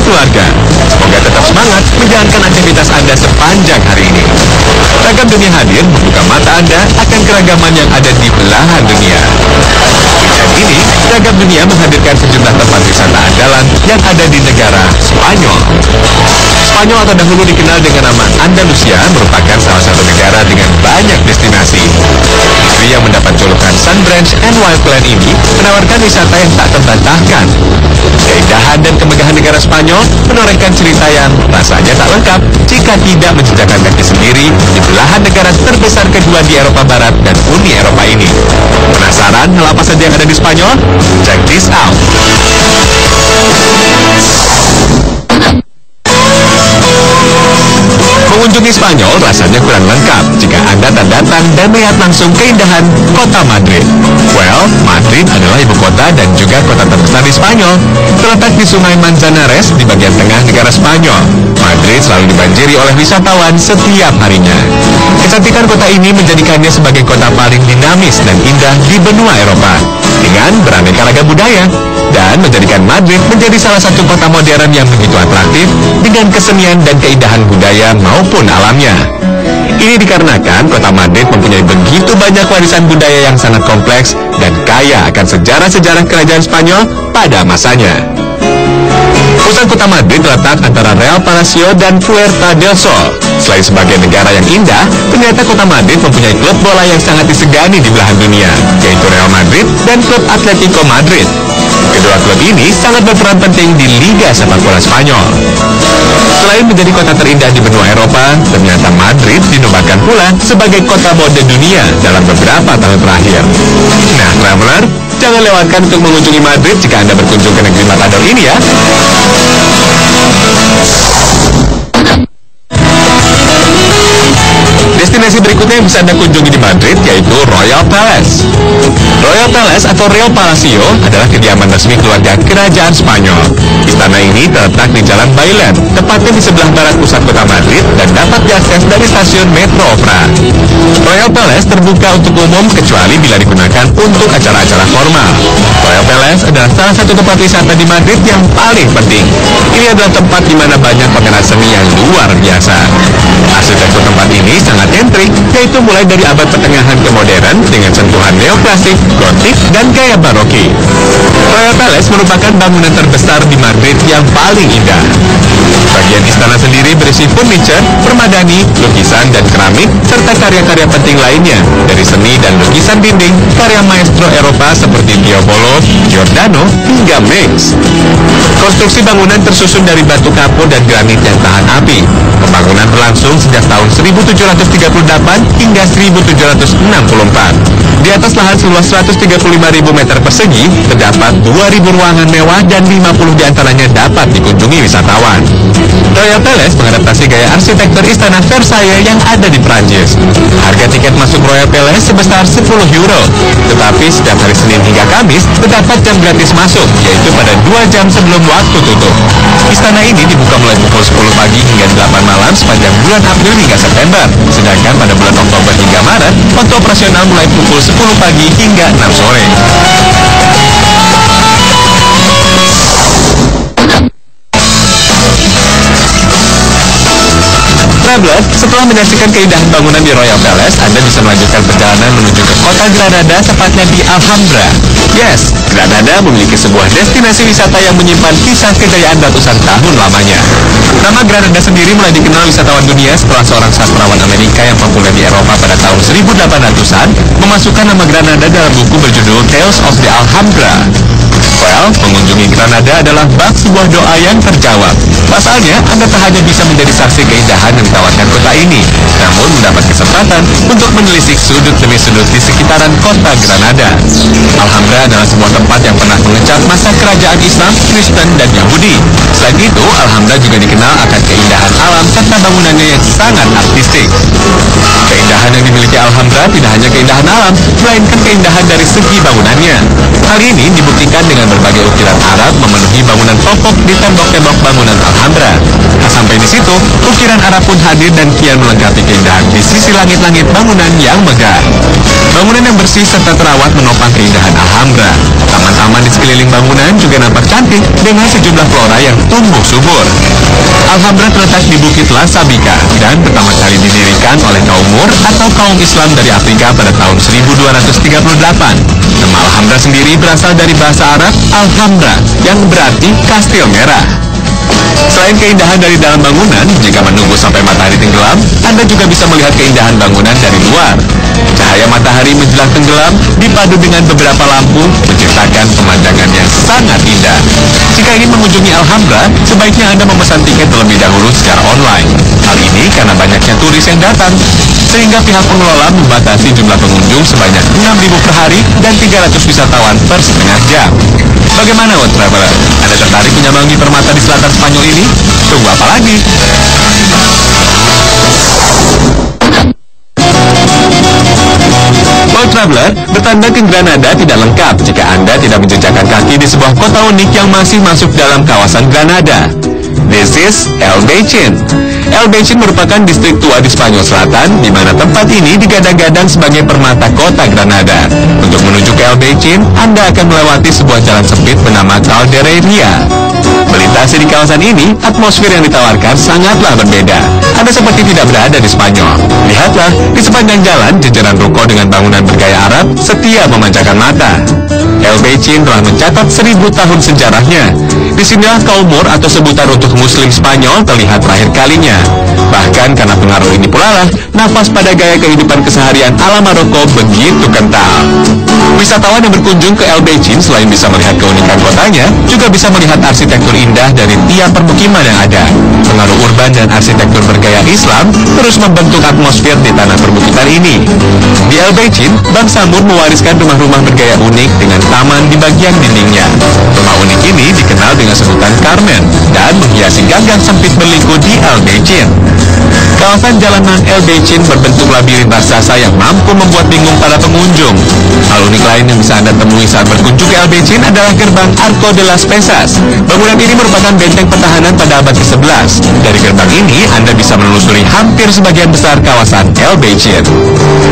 keluarga. Semoga tetap semangat menjalankan aktivitas Anda sepanjang hari ini. Ragam Dunia hadir membuka mata Anda akan keragaman yang ada di belahan dunia. Weekend ini, Ragam Dunia menghadirkan sejumlah tempat wisata andalan yang ada di negara Spanyol. Spanyol atau dahulu dikenal dengan nama Andalusia merupakan salah satu negara dengan banyak destinasi. Negeri yang mendapat julukan Sun Branch and Wildland ini menawarkan wisata yang tak terbantahkan. Keindahan dan kemegahan negara Spanyol menorehkan cerita yang rasanya tak lengkap jika tidak menjejakkan kaki sendiri di belahan negara terbesar kedua di Eropa Barat dan Uni Eropa ini. Penasaran hal apa saja yang ada di Spanyol? Check this out! Mengunjungi Spanyol rasanya kurang lengkap jika Anda tak datang dan melihat langsung keindahan kota Madrid. Well, Madrid adalah ibu kota dan juga kota terbesar di Spanyol. Terletak di Sungai Manzanares di bagian tengah negara Spanyol. Madrid selalu dibanjiri oleh wisatawan setiap harinya. Kecantikan kota ini menjadikannya sebagai kota paling dinamis dan indah di benua Eropa dengan beraneka ragam budaya, dan menjadikan Madrid menjadi salah satu kota modern yang begitu atraktif dengan kesenian dan keindahan budaya maupun alamnya. Ini dikarenakan kota Madrid mempunyai begitu banyak warisan budaya yang sangat kompleks dan kaya akan sejarah-sejarah kerajaan Spanyol pada masanya. Pusat kota Madrid terletak antara Real Palacio dan Puerta del Sol. Selain sebagai negara yang indah, ternyata kota Madrid mempunyai klub bola yang sangat disegani di belahan dunia, yaitu Real Madrid dan klub Atletico Madrid. Kedua klub ini sangat berperan penting di Liga Sepak Bola Spanyol. Selain menjadi kota terindah di benua Eropa, ternyata Madrid dinobatkan pula sebagai kota mode dunia dalam beberapa tahun terakhir. Nah, traveler, jangan lewatkan untuk mengunjungi Madrid jika Anda berkunjung ke negeri Matador ini ya. Destinasi berikutnya yang bisa Anda kunjungi di Madrid yaitu Royal Palace. Royal Palace atau Real Palacio adalah kediaman resmi keluarga kerajaan Spanyol. Istana ini terletak di Jalan Bailen, tepatnya di sebelah barat pusat kota Madrid dan dapat diakses dari stasiun Metro Opera. Royal Palace terbuka untuk umum kecuali bila digunakan untuk acara-acara formal. Royal Palace adalah salah satu tempat wisata di Madrid yang paling penting. Ini adalah tempat di mana banyak pameran seni yang luar biasa. Arsitektur tempat ini sangat nyentrik, yaitu mulai dari abad pertengahan ke modern dengan sentuhan neoklasik, gotik, dan gaya baroki. Royal Palace merupakan bangunan terbesar di Madrid yang paling indah. Bagian istana sendiri berisi furniture, permadani, lukisan, dan keramik, serta karya-karya penting lainnya, dari seni dan lukisan dinding, karya maestro Eropa seperti Tiepolo, Giordano, hingga Mengs. Konstruksi bangunan tersusun dari batu kapur dan granit yang tahan api. Pembangunan berlangsung sejak tahun 1738 hingga 1764. Di atas lahan seluas 135.000 meter persegi, terdapat 2.000 ruangan mewah dan 50 diantaranya dapat dikunjungi wisatawan. Royal Palace mengadaptasi gaya arsitektur istana Versailles yang ada di Prancis. Harga tiket masuk Royal Palace sebesar 10 euro, tetapi setiap hari Senin hingga Kamis terdapat jam gratis masuk, yaitu pada 2 jam sebelum waktu tutup. Istana ini dibuka mulai pukul 10 pagi hingga 8 malam sepanjang bulan April hingga September, sedangkan pada bulan Oktober hingga Maret, waktu operasional mulai pukul 10 pagi hingga 6 sore. Traveler, setelah menyaksikan keindahan bangunan di Royal Palace, Anda bisa melanjutkan perjalanan menuju ke kota Granada, tepatnya di Alhambra. Yes, Granada memiliki sebuah destinasi wisata yang menyimpan kisah kejayaan ratusan tahun lamanya. Nama Granada sendiri mulai dikenal wisatawan dunia setelah seorang sastrawan Amerika yang populer di Eropa pada tahun 1800-an memasukkan nama Granada dalam buku berjudul Tales of the Alhambra. Well, mengunjungi Granada adalah bak sebuah doa yang terjawab. Pasalnya, Anda tak hanya bisa menjadi saksi keindahan yang ditawarkan kota ini, namun mendapat kesempatan untuk menelisik sudut demi sudut di sekitaran kota Granada. Alhambra adalah sebuah tempat yang pernah mengecap masa kerajaan Islam, Kristen, dan Yahudi. Selain itu, Alhambra juga dikenal akan keindahan alam serta bangunannya yang sangat artistik. Keindahan yang dimiliki Alhambra tidak hanya keindahan alam, melainkan keindahan dari segi bangunannya. Hal ini dibuktikan dengan berbagai ukiran Arab memenuhi bangunan pokok di tembok-tembok bangunan Alhambra. Nah, sampai di situ, ukiran Arab pun hadir dan kian melengkapi keindahan di sisi langit-langit bangunan yang megah. Bangunan yang bersih serta terawat menopang keindahan Alhambra. Taman-taman di sekeliling bangunan juga nampak cantik dengan sejumlah flora yang tumbuh subur. Alhambra terletak di Bukit La Sabica dan pertama kali didirikan oleh kaum Moor atau kaum Islam dari Afrika pada tahun 1238. Nama Alhambra sendiri berasal dari bahasa Arab Alhambra yang berarti kastil merah. Selain keindahan dari dalam bangunan, jika menunggu sampai matahari tenggelam, Anda juga bisa melihat keindahan bangunan dari luar. Cahaya matahari menjelang tenggelam dipadu dengan beberapa lampu menciptakan pemandangan yang sangat indah. Jika ingin mengunjungi Alhambra, sebaiknya Anda memesan tiket terlebih dahulu secara online. Hal ini karena banyaknya turis yang datang, sehingga pihak pengelola membatasi jumlah pengunjung sebanyak 6.000 per hari dan 300 wisatawan per setengah jam. Bagaimana, World Traveler? Anda tertarik menyambangi permata di selatan Spanyol ini? Tunggu apa lagi? World Traveler, bertanda ke Granada tidak lengkap jika Anda tidak menjejakkan kaki di sebuah kota unik yang masih masuk dalam kawasan Granada. This is El Beichin. El Beichin merupakan distrik tua di Spanyol Selatan, di mana tempat ini digadang-gadang sebagai permata kota Granada. Untuk menuju ke El Beichin, Anda akan melewati sebuah jalan sempit bernama Caldereria. Melintasi di kawasan ini, atmosfer yang ditawarkan sangatlah berbeda. Anda seperti tidak berada di Spanyol. Lihatlah, di sepanjang jalan, jajaran ruko dengan bangunan bergaya Arab setia memanjakan mata. El Beichin telah mencatat 1000 tahun sejarahnya. Disinilah kaum Moor atau sebutan untuk Muslim Spanyol terlihat terakhir kalinya. Bahkan karena pengaruh ini pula lah, nafas pada gaya kehidupan keseharian ala Maroko begitu kental. Wisatawan yang berkunjung ke El Beichin selain bisa melihat keunikan kotanya, juga bisa melihat arsitektur indah dari tiap permukiman yang ada. Pengaruh urban dan arsitektur bergaya Islam terus membentuk atmosfer di tanah perbukitan ini. Di El Beichin, bangsa Moor mewariskan rumah-rumah bergaya unik dengan taman di bagian dindingnya. Rumah unik ini dikenal dengan sebutan Carmen dan menghiasi ganggang sempit berliku di El Beichin. Kawasan jalanan El Beichin berbentuk labirin raksasa yang mampu membuat bingung para pengunjung. Hal unik lain yang bisa Anda temui saat berkunjung ke El Beichin adalah gerbang Arco de las Pesas. Bangunan ini merupakan benteng pertahanan pada abad ke-11. Dari gerbang ini, Anda bisa menelusuri hampir sebagian besar kawasan El Beichin.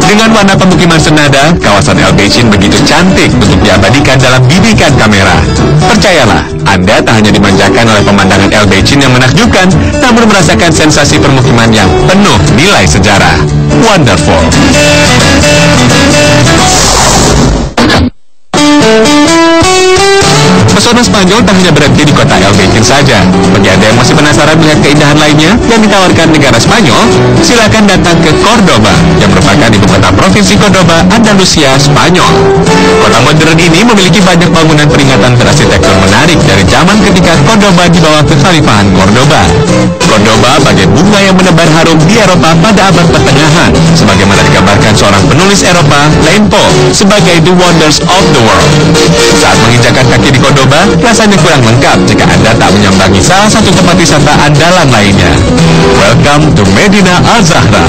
Dengan warna pemukiman senada, kawasan El Beichin begitu cantik untuk diabadikan dalam bidikan kamera. Percayalah, Anda tak hanya dimanjakan oleh pemandangan El Beichin yang menakjubkan, namun merasakan sensasi permukiman yang penuh nilai sejarah. Wonderful. Pesona Spanyol tak hanya berhenti di kota El Beichin saja. Bagi Anda yang masih penasaran melihat keindahan lainnya yang ditawarkan negara Spanyol, silakan datang ke Cordoba, yang merupakan ibu kota provinsi Cordoba, Andalusia, Spanyol. Kota modern ini memiliki banyak bangunan peringatan berarsitektur menarik dari zaman ketika Cordoba di bawah kekhalifahan Cordoba. Cordoba bagai bunga yang menebar harum di Eropa pada abad pertengahan, sebagaimana digambarkan seorang penulis Eropa, Lempo, sebagai the wonders of the world. Saat menginjakan kaki di Cordoba, rasanya kurang lengkap jika Anda tak menyambangi salah satu tempat wisata andalan lainnya. Welcome to Medina Al-Zahra.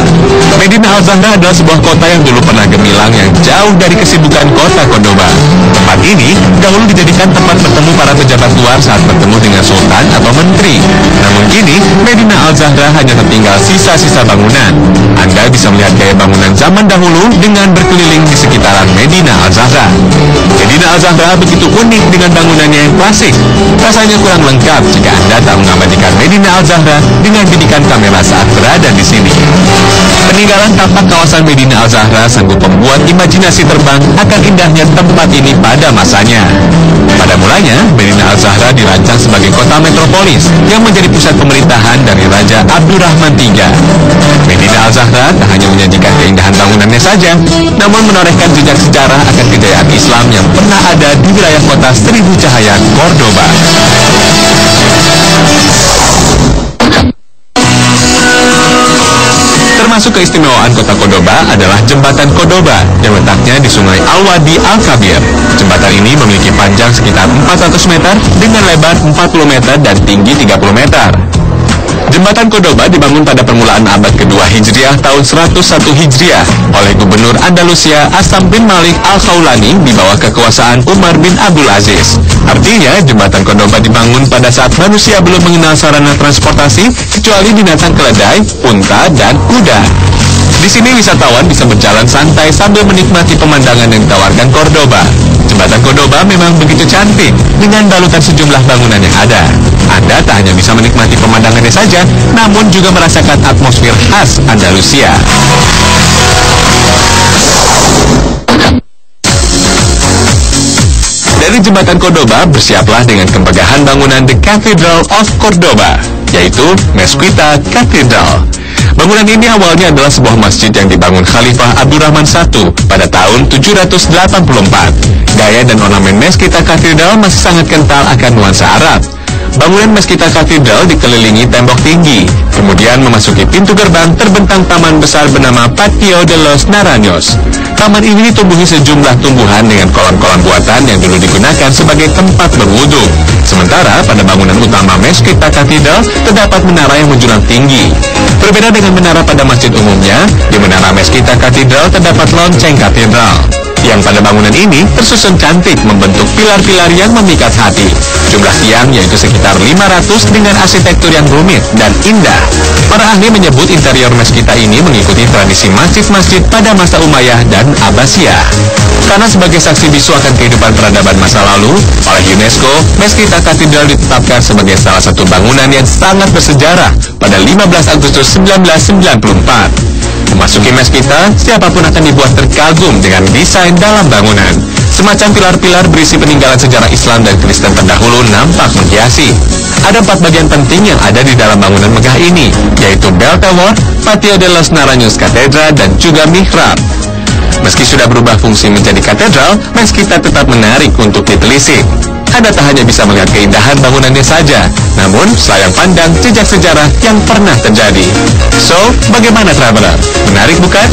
Medina Al-Zahra adalah sebuah kota yang dulu pernah gemilang yang jauh dari kesibukan kota Cordoba. Tempat ini dahulu dijadikan tempat bertemu para pejabat luar saat bertemu dengan sultan atau menteri. Namun kini, Medina Al-Zahra hanya tertinggal sisa-sisa bangunan. Anda bisa melihat gaya bangunan zaman dahulu dengan berkeliling di sekitaran Medina Al-Zahra. Medina Al-Zahra begitu unik dengan bangunannya yang klasik. Rasanya kurang lengkap jika Anda tak mengabadikan Medina Al-Zahra dengan bidikan kamera saat berada di sini. Peninggalan tapak kawasan Medina Al-Zahra sanggup membuat imajinasi terbang akan indahnya tempat ini pada masanya. Pada mulanya, Medina Al-Zahra dirancang sebagai kota metropolis yang menjadi pusat pemerintahan dari Raja Abdurrahman III. Medina Al-Zahra tak hanya menyajikan keindahan bangunannya saja, namun menorehkan jejak sejarah akan kejayaan Islam yang pernah ada di wilayah kota Seribu Cahaya, Cordoba. Termasuk keistimewaan kota Cordoba adalah Jembatan Cordoba yang letaknya di Sungai Al-Wadi Al-Kabir. Jembatan ini memiliki panjang sekitar 400 meter dengan lebar 40 meter dan tinggi 30 meter. Jembatan Cordoba dibangun pada permulaan abad kedua Hijriah tahun 101 Hijriah oleh Gubernur Andalusia Asam bin Malik Al-Khawlani di bawah kekuasaan Umar bin Abdul Aziz. Artinya, Jembatan Cordoba dibangun pada saat manusia belum mengenal sarana transportasi kecuali binatang keledai, unta, dan kuda. Di sini wisatawan bisa berjalan santai sambil menikmati pemandangan yang ditawarkan Cordoba. Jembatan Cordoba Cordoba memang begitu cantik dengan balutan sejumlah bangunan yang ada. Anda tak hanya bisa menikmati pemandangannya saja, namun juga merasakan atmosfer khas Andalusia. Dari jembatan Cordoba, bersiaplah dengan kemegahan bangunan The Cathedral of Cordoba, yaitu Mezquita Cathedral. Bangunan ini awalnya adalah sebuah masjid yang dibangun Khalifah Abdurrahman I pada tahun 784. Gaya dan ornamen Mezquita Cathedral masih sangat kental akan nuansa Arab. Bangunan Mezquita Cathedral dikelilingi tembok tinggi, kemudian memasuki pintu gerbang terbentang taman besar bernama Patio de los Naranjos. Taman ini ditumbuhi sejumlah tumbuhan dengan kolam-kolam buatan yang dulu digunakan sebagai tempat berwudu. Sementara pada bangunan utama Mezquita Cathedral terdapat menara yang menjulang tinggi. Berbeda dengan menara pada masjid umumnya, di menara Mezquita Cathedral terdapat lonceng katedral, yang pada bangunan ini tersusun cantik membentuk pilar-pilar yang memikat hati. Jumlah tiang yaitu sekitar 500 dengan arsitektur yang rumit dan indah. Para ahli menyebut interior Mezquita ini mengikuti tradisi masjid-masjid pada masa Umayyah dan Abbasiyah. Karena sebagai saksi bisu akan kehidupan peradaban masa lalu, oleh UNESCO, Mezquita Cathedral ditetapkan sebagai salah satu bangunan yang sangat bersejarah pada 15 Agustus 1994. Memasuki Mezquita, siapapun akan dibuat terkagum dengan desain dalam bangunan. Semacam pilar-pilar berisi peninggalan sejarah Islam dan Kristen terdahulu nampak menghiasi. Ada 4 bagian penting yang ada di dalam bangunan megah ini, yaitu Bell Tower, Patio de los Naranjos Cathedral, dan juga mihrab. Meski sudah berubah fungsi menjadi katedral, Mezquita tetap menarik untuk ditelisik. Anda tak hanya bisa melihat keindahan bangunannya saja, namun selayang pandang jejak sejarah yang pernah terjadi. So, bagaimana traveler? Menarik bukan?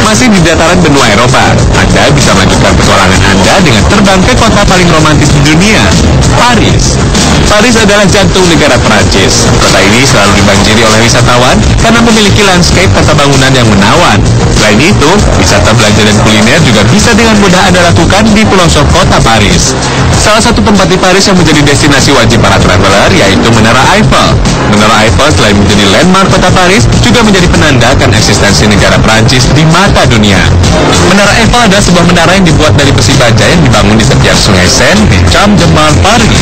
Masih di dataran benua Eropa, Anda bisa melanjutkan petualangan Anda dengan terbang ke kota paling romantis di dunia, Paris. Paris adalah jantung negara Prancis. Kota ini selalu dibanjiri oleh wisatawan karena memiliki landscape tata bangunan yang menawan. Selain itu, wisata belanja dan kuliner juga bisa dengan mudah Anda lakukan di pelosok kota Paris. Salah satu tempat di Paris yang menjadi destinasi wajib para traveler yaitu Menara Eiffel. Menara Eiffel selain menjadi landmark kota Paris, juga menjadi penanda akan eksistensi negara Prancis di mata dunia. Menara Eiffel adalah sebuah menara yang dibuat dari besi baja yang dibangun di tepian sungai Seine di Champ de Mars, Paris.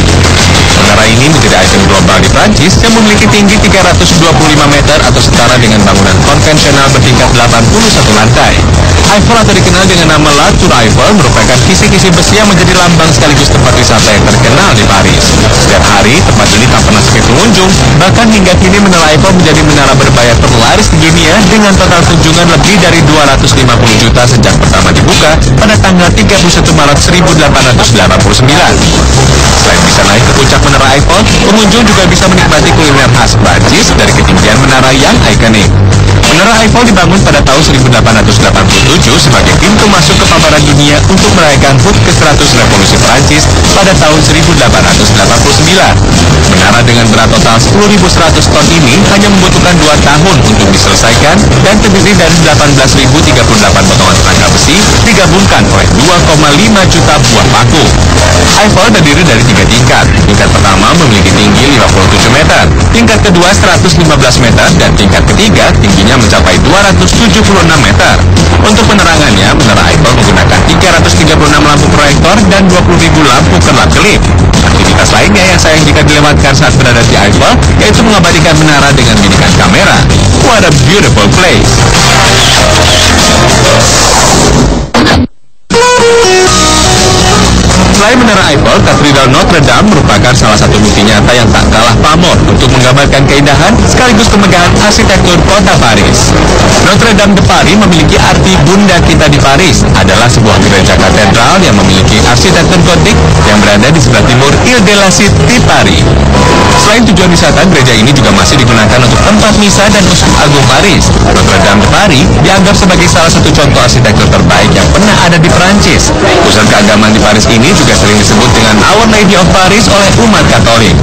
Menara ini menjadi ikon global di Prancis yang memiliki tinggi 325 meter atau setara dengan bangunan konvensional bertingkat 81 lantai. Eiffel atau dikenal dengan nama La Tour Eiffel merupakan kisi-kisi besi yang menjadi lambang sekaligus tempat wisata yang terkenal di Paris. Setiap hari, tempat ini tak pernah sepi pengunjung. Bahkan hingga kini Menara Eiffel menjadi menara berbayar terlaris di dunia dengan total kunjungan lebih dari 250 juta sejak pertama dibuka pada tanggal 31 Maret 1889. Selain bisa naik ke puncak Menara Eiffel, pengunjung juga bisa menikmati kuliner khas Prancis dari ketinggian menara yang ikonik. Menara Eiffel dibangun pada tahun 1887 sebagai pintu masuk ke pameran dunia untuk merayakan HUT ke-100 Revolusi Prancis pada tahun 1889. Menara dengan berat total 10.100 ton ini hanya membutuhkan 2 tahun untuk diselesaikan dan terdiri dari 18.038 potongan serangga besi digabungkan oleh 2,5 juta buah paku. Eiffel terdiri dari 3 tingkat. Tingkat pertama memiliki tinggi 57 meter, tingkat kedua 115 meter, dan tingkat ketiga tingginya mencapai 276 meter. Untuk penerangannya, Menara Eiffel menggunakan 336 lampu proyektor dan 20.000 lampu kerlap-kelip. Aktivitas lainnya yang sayang jika dilewatkan saat berada di Eiffel yaitu mengabadikan menara dengan bidikan kamera. What a beautiful place! Selain Menara Eiffel, Katedral Notre Dame merupakan salah satu bukti nyata yang tak kalah pamor untuk menggambarkan keindahan sekaligus kemegahan arsitektur kota Paris. Notre Dame de Paris memiliki arti Bunda Kita di Paris, adalah sebuah gereja katedral yang memiliki arsitektur gotik yang berada di sebelah timur Ile de la Cité, Paris. Selain tujuan wisata, gereja ini juga masih digunakan untuk tempat misa dan uskup agung Paris. Notre Dame de Paris dianggap sebagai salah satu contoh arsitektur terbaik yang pernah ada di Prancis. Pusat keagamaan di Paris ini juga sering disebut dengan Our Lady of Paris oleh umat Katolik.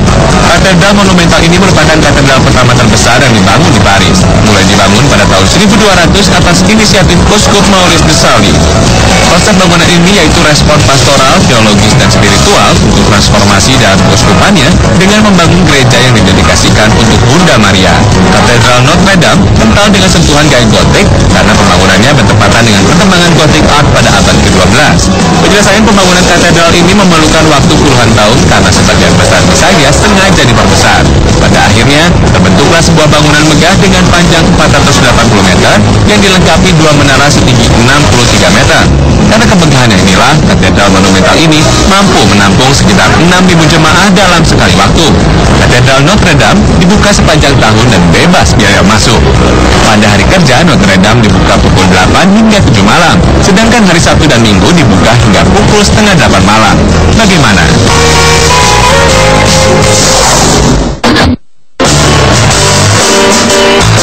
Katedral monumental ini merupakan katedral pertama terbesar yang dibangun di Paris. Mulai dibangun pada tahun 1200 atas inisiatif Uskup Maurice de Sully. Konsep bangunan ini yaitu respon pastoral, teologis, dan spiritual untuk transformasi dalam keuskupannya dengan membangun gereja yang didedikasikan untuk Bunda Maria. Katedral Notre Dame kental dengan sentuhan gaya gotik karena karena pembangunannya bertepatan dengan perkembangan Gothic Art pada abad ke-12. Penyelesaian pembangunan katedral ini memerlukan waktu puluhan tahun karena sebagian besar desainnya sengaja diperbesar. Pada akhirnya, terbentuklah sebuah bangunan megah dengan panjang 480 meter yang dilengkapi dua menara setinggi 63 meter. Karena kemegahannya inilah, katedral monumental ini mampu menampung sekitar 6.000 jemaah dalam sekali waktu. Katedral Notre Dame dibuka sepanjang tahun dan bebas biaya masuk. Pada hari kerja, Notre Dame dibuka pukul 8 hingga 7 malam, sedangkan hari Sabtu dan Minggu dibuka hingga pukul setengah 8 malam. Bagaimana?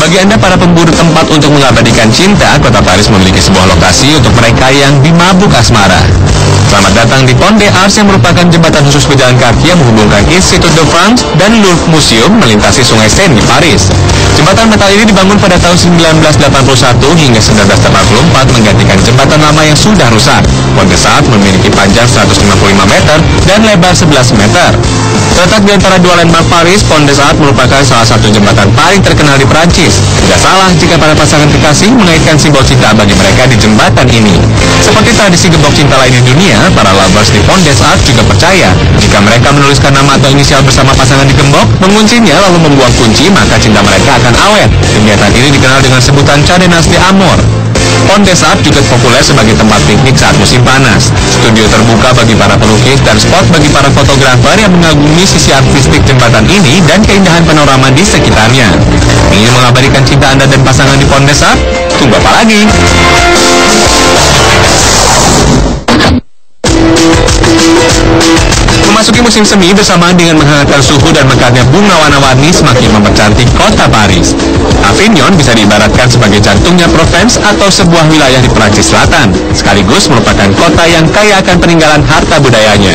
Bagi Anda para pemburu tempat untuk mengabadikan cinta, kota Paris memiliki sebuah lokasi untuk mereka yang dimabuk asmara. Selamat datang di Pont des Arts yang merupakan jembatan khusus pejalan kaki yang menghubungkan Institut de France dan Louvre Museum melintasi Sungai Seine di Paris. Jembatan metal ini dibangun pada tahun 1981 hingga 1984 menggantikan jembatan lama yang sudah rusak. Pont des Arts memiliki panjang 155 meter dan lebar 11 meter. Terletak di antara dua landmark Paris, Pont des Arts merupakan salah satu jembatan paling terkenal di Perancis. Tidak salah jika para pasangan kekasih mengaitkan simbol cinta bagi mereka di jembatan ini. Seperti tradisi gembok cinta lain di dunia, para lovers di Pont des Arts juga percaya jika mereka menuliskan nama atau inisial bersama pasangan di gembok, menguncinya lalu membuang kunci, maka cinta mereka akan awet. Kegiatan ini dikenal dengan sebutan Cadenas de Amor. Pont des Arts juga populer sebagai tempat piknik saat musim panas. Studio terbuka bagi para pelukis dan spot bagi para fotografer yang mengagumi sisi artistik jembatan ini dan keindahan panorama di sekitarnya. Ingin mengabadikan cinta Anda dan pasangan di Pont des Arts? Tunggu apa lagi? Memasuki musim semi bersamaan dengan menghangatkan suhu dan mekarnya bunga warna-warni semakin mempercantik kota Paris. Avignon bisa diibaratkan sebagai jantungnya Provence atau sebuah wilayah di Perancis Selatan, sekaligus merupakan kota yang kaya akan peninggalan harta budayanya.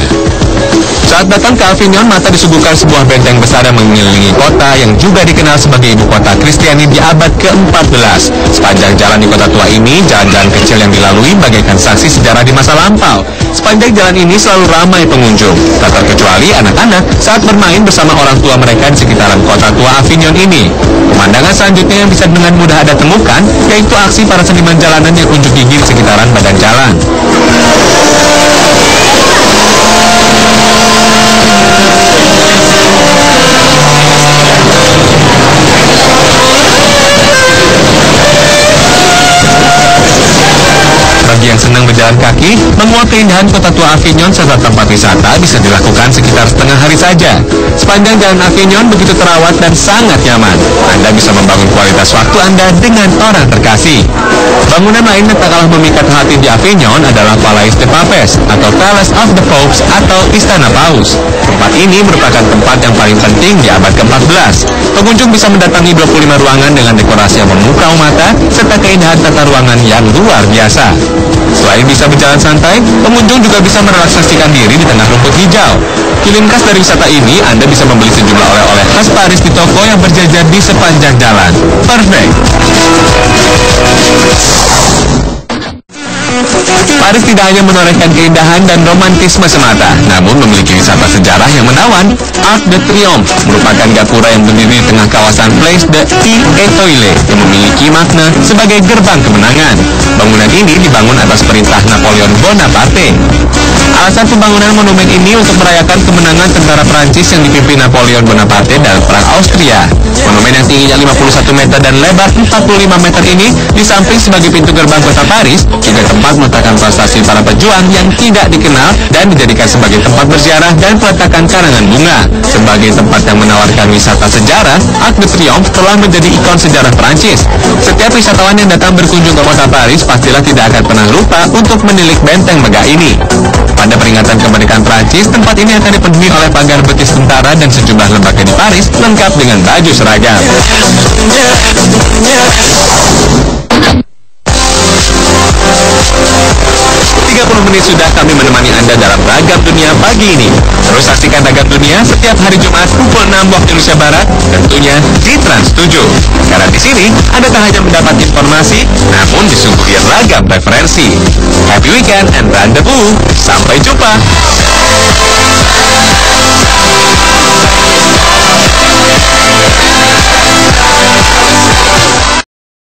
Saat datang ke Avignon, mata disuguhkan sebuah benteng besar yang mengelilingi kota yang juga dikenal sebagai ibu kota Kristiani di abad ke-14. Sepanjang jalan di kota tua ini, jalan-jalan kecil yang dilalui bagaikan saksi sejarah di masa lampau. Sepanjang jalan ini selalu ramai pengunjung, tak terkecuali anak-anak saat bermain bersama orang tua mereka di sekitaran kota tua Avignon ini. Pemandangan selanjutnya yang bisa dengan mudah Anda temukan, yaitu aksi para seniman jalanan yang unjuk gigi di sekitaran badan jalan. Bagi yang senang berjalan kaki, menguak keindahan kota tua Avignon serta tempat wisata bisa dilakukan sekitar setengah hari saja. Sepanjang jalan Avignon begitu terawat dan sangat nyaman. Anda bisa membangun kualitas waktu Anda dengan orang terkasih. Bangunan lain yang tak kalah memikat hati di Avignon adalah Palais des Papes atau Palace of the Popes atau Istana Paus. Tempat ini merupakan tempat yang paling penting di abad ke-14. Pengunjung bisa mendatangi 25 ruangan dengan dekorasi yang memukau mata serta keindahan tata ruangan yang luar biasa. Selain bisa berjalan santai, pengunjung juga bisa merelaksasikan diri di tengah rumput hijau. Ciri khas dari wisata ini, Anda bisa membeli sejumlah oleh-oleh khas Paris di toko yang berjajar di sepanjang jalan. Perfect! Paris tidak hanya menorehkan keindahan dan romantisme semata, namun memiliki wisata sejarah yang menawan. Arc de Triomphe merupakan gapura yang berdiri di tengah kawasan Place de l'Étoile yang memiliki makna sebagai gerbang kemenangan. Bangunan ini dibangun atas perintah Napoleon Bonaparte. Alasan pembangunan monumen ini untuk merayakan kemenangan tentara Prancis yang dipimpin Napoleon Bonaparte dalam Perang Austria. Monumen yang tingginya 51 meter dan lebar 45 meter ini di samping sebagai pintu gerbang kota Paris, juga tempat meletakkan prestasi para pejuang yang tidak dikenal dan dijadikan sebagai tempat berziarah dan peletakan karangan bunga. Sebagai tempat yang menawarkan wisata sejarah, Arc de Triomphe telah menjadi ikon sejarah Prancis. Setiap wisatawan yang datang berkunjung ke kota Paris pastilah tidak akan pernah lupa untuk menilik benteng megah ini. Pada peringatan kemerdekaan Prancis, tempat ini akan dipenuhi oleh pagar betis tentara dan sejumlah lembaga di Paris lengkap dengan baju seragam. 30 menit sudah kami menemani Anda dalam Ragam Dunia pagi ini. Terus saksikan Ragam Dunia setiap hari Jumat pukul 6 waktu Indonesia Barat, tentunya di Trans 7. Karena di sini Anda tak hanya mendapat informasi, namun disuguhi ragam referensi. Happy weekend and rendezvous. Sampai jumpa.